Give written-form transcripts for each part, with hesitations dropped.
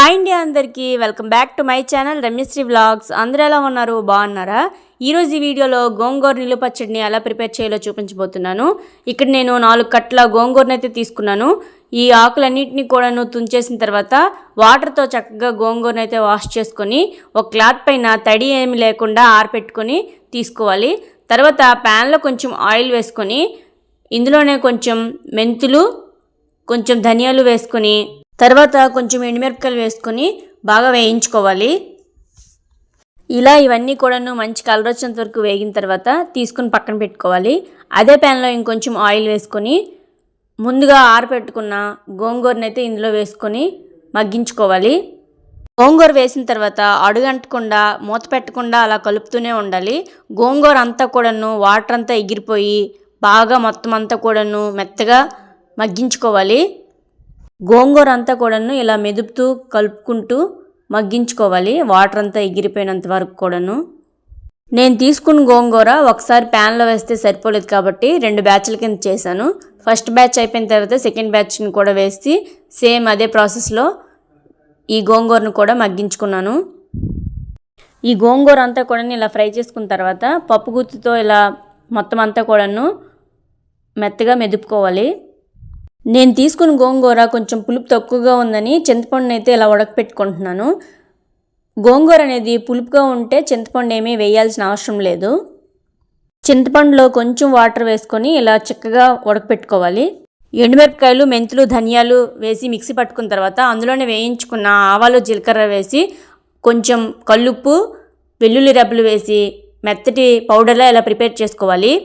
Hi అండి అందరికీ welcome back to my channel Ramyasri vlogs. అందరూ ఎలా ఉన్నారు? బాగున్నారా? ఈరోజు ఈ వీడియోలో గోంగూర నిలువ పచ్చడిని ఎలా ప్రిపేర్ చేయాలో చూపించబోతున్నాను. ఇక్కడ నేను 4 కట్టల గోంగూరనైతే తీసుకున్నాను. ఈ ఆకులన్నింటినీ కూడాను తుంచేసిన తర్వాత వాటర్తో చక్కగా గోంగూరనైతే వాష్ చేసుకొని ఒక క్లాత్ పైన తడి ఏమి లేకుండా ఆరపెట్టుకొని తీసుకోవాలి. తర్వాత ప్యాన్లో కొంచెం ఆయిల్ వేసుకొని ఇందులోనే కొంచెం మెంతులు, కొంచెం ధనియాలు వేసుకొని తర్వాత కొంచెం ఎండుమిరపకాయలు వేసుకొని బాగా వేయించుకోవాలి. ఇలా ఇవన్నీ కూడాను మంచి కలర్ వచ్చేంత వరకు వేగిన తర్వాత తీసుకుని పక్కన పెట్టుకోవాలి. అదే ప్యాన్లో ఇంకొంచెం ఆయిల్ వేసుకొని ముందుగా ఆరపెట్టుకున్న గోంగూరనైతే ఇందులో వేసుకొని మగ్గించుకోవాలి. గోంగూర వేసిన తర్వాత అడుగంటకుండా మూత పెట్టకుండా అలా కలుపుతూనే ఉండాలి. గోంగూర అంతా కూడాను వాటర్ అంతా ఎగిరిపోయి బాగా మొత్తం అంతా కూడాను మెత్తగా మగ్గించుకోవాలి. గోంగూర అంతా కూడాను ఇలా మెదుపుతూ కలుపుకుంటూ మగ్గించుకోవాలి, వాటర్ అంతా ఎగిరిపోయినంత వరకు కూడాను. నేను తీసుకున్న గోంగూర ఒకసారి ప్యాన్లో వేస్తే సరిపోలేదు కాబట్టి 2 బ్యాచ్ల కింద చేశాను. ఫస్ట్ బ్యాచ్ అయిపోయిన తర్వాత సెకండ్ బ్యాచ్ని కూడా వేసి సేమ్ అదే ప్రాసెస్లో ఈ గోంగూరను కూడా మగ్గించుకున్నాను. ఈ గోంగూర అంతా కూడా ఇలా ఫ్రై చేసుకున్న తర్వాత పప్పు గుత్తితో ఇలా మొత్తం అంతా కూడాను మెత్తగా మెదుపుకోవాలి. నేను తీసుకున్న గోంగూర కొంచెం పులుపు తక్కువగా ఉందని చింతపండుని అయితే ఇలా ఉడకపెట్టుకుంటున్నాను. గోంగూర అనేది పులుపుగా ఉంటే చింతపండు ఏమీ వేయాల్సిన అవసరం లేదు. చింతపండులో కొంచెం వాటర్ వేసుకొని ఇలా చక్కగా ఉడకపెట్టుకోవాలి. ఎండుమిరపకాయలు, మెంతులు, ధనియాలు వేసి మిక్సీ పట్టుకున్న తర్వాత అందులోనే వేయించుకున్న ఆవాలు, జీలకర్ర వేసి కొంచెం కల్లుప్పు, వెల్లుల్లి రెబ్బలు వేసి మెత్తటి పౌడర్లా ఇలా ప్రిపేర్ చేసుకోవాలి.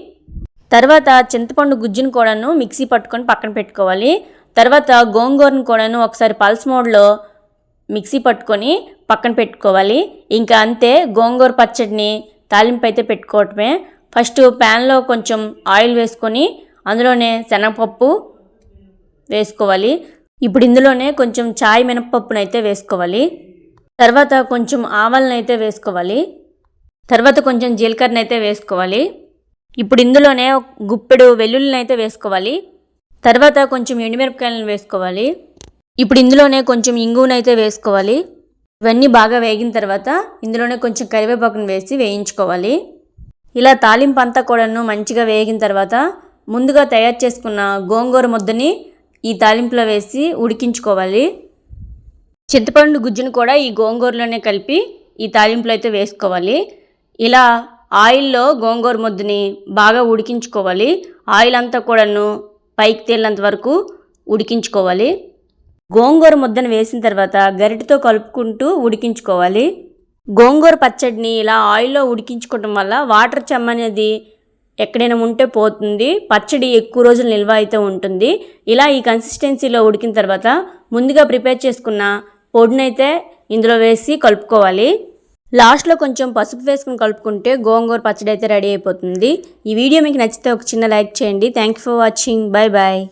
తర్వాత చింతపండు గుజ్జును కూడాను మిక్సీ పట్టుకొని పక్కన పెట్టుకోవాలి. తర్వాత గోంగూరను కూడాను ఒకసారి పల్స్ మోడ్లో మిక్సీ పట్టుకొని పక్కన పెట్టుకోవాలి. ఇంకా అంతే, గోంగూర పచ్చడిని తాలింపు అయితే పెట్టుకోవటమే. ఫస్ట్ ప్యాన్లో కొంచెం ఆయిల్ వేసుకొని అందులోనే శనగపప్పు వేసుకోవాలి. ఇప్పుడు ఇందులోనే కొంచెం చాయ్ మినపప్పునైతే వేసుకోవాలి. తర్వాత కొంచెం ఆవాలనైతే వేసుకోవాలి. తర్వాత కొంచెం జీలకర్రనైతే వేసుకోవాలి. ఇప్పుడు ఇందులోనే గుప్పెడు వెల్లుల్లిని అయితే వేసుకోవాలి. తర్వాత కొంచెం ఎండుమిరపకాయలను వేసుకోవాలి. ఇప్పుడు ఇందులోనే కొంచెం ఇంగువనైతే వేసుకోవాలి. ఇవన్నీ బాగా వేగిన తర్వాత ఇందులోనే కొంచెం కరివేపాకును వేసి వేయించుకోవాలి. ఇలా తాలింపు అంతా కూడాను మంచిగా వేగిన తర్వాత ముందుగా తయారు చేసుకున్న గోంగూర ముద్దని ఈ తాలింపులో వేసి ఉడికించుకోవాలి. చింతపండు గుజ్జును కూడా ఈ గోంగూరలోనే కలిపి ఈ తాలింపులో అయితే వేసుకోవాలి. ఇలా ఆయిల్లో గోంగూర ముద్దని బాగా ఉడికించుకోవాలి. ఆయిల్ అంతా కూడాను పైకి తేలినంత వరకు ఉడికించుకోవాలి. గోంగూర ముద్దను వేసిన తర్వాత గరిటెతో కలుపుకుంటూ ఉడికించుకోవాలి. గోంగూర పచ్చడిని ఇలా ఆయిల్లో ఉడికించుకోవడం వల్ల వాటర్ చెమ్మ అనేది ఎక్కడైనా ఉంటే పోతుంది. పచ్చడి ఎక్కువ రోజులు నిల్వ అయితే ఉంటుంది. ఇలా ఈ కన్సిస్టెన్సీలో ఉడికిన తర్వాత ముందుగా ప్రిపేర్ చేసుకున్న పొడినైతే ఇందులో వేసి కలుపుకోవాలి. లాస్ట్లో కొంచెం పసుపు వేసుకుని కలుపుకుంటే గోంగూర పచ్చడి అయితే రెడీ అయిపోతుంది. ఈ వీడియో మీకు నచ్చితే ఒక చిన్న లైక్ చేయండి. Thank you for watching. Bye bye.